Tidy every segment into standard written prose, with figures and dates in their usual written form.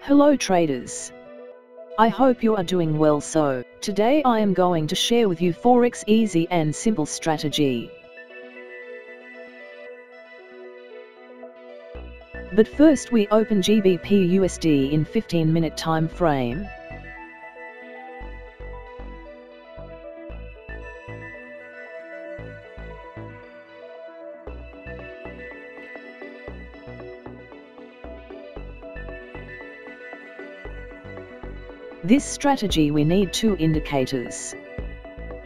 Hello traders. I hope you are doing well. So, today I am going to share with you Forex easy and simple strategy. But first we open GBP USD in 15-minute time frame. This strategy we need two indicators.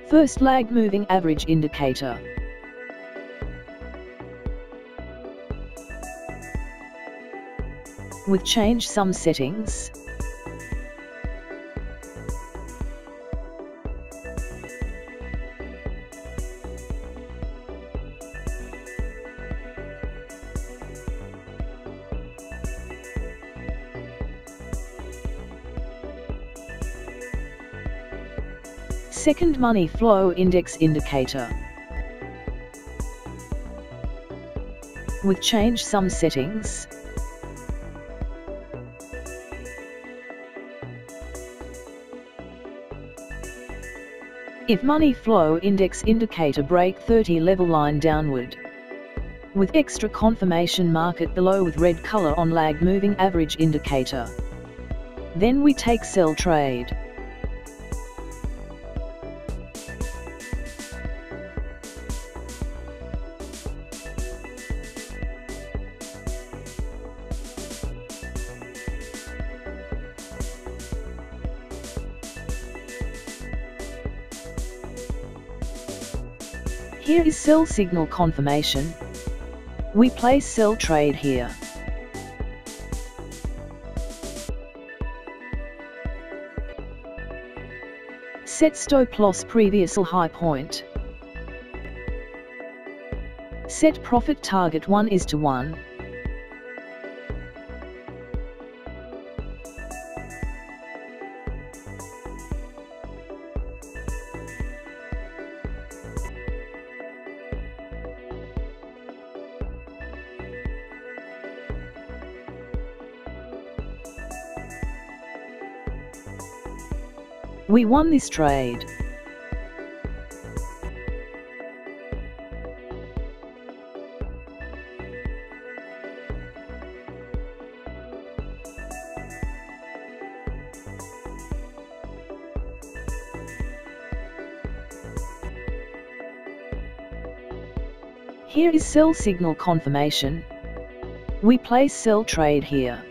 First, lag moving average indicator. With change some settings. Second, money flow index indicator. With change some settings. If money flow index indicator break 30 level line downward. With extra confirmation market below with red color on lag moving average indicator. Then we take sell trade. Here is sell signal confirmation. We place sell trade here. Set stop loss previous high point. Set profit target 1:1. We won this trade. Here is sell signal confirmation. We place sell trade here.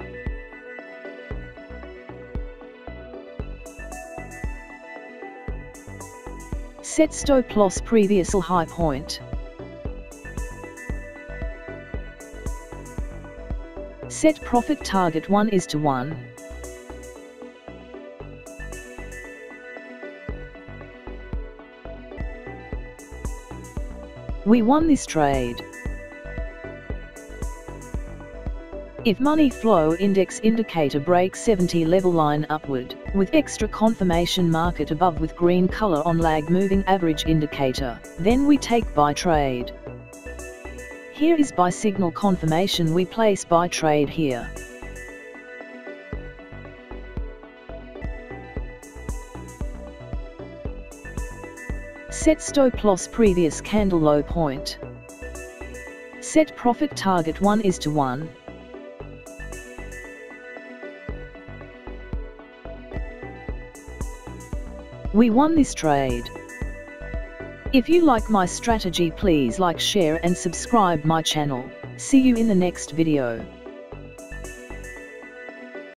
Set stop loss previous high point. Set profit target 1:1. We won this trade. If money flow index indicator breaks 70 level line upward, with extra confirmation market above with green color on lag moving average indicator, then we take buy trade. Here is buy signal confirmation. We place buy trade here. Set stop loss previous candle low point. Set profit target 1:1. We won this trade. If you like my strategy, please like, share and subscribe my channel. See you in the next video.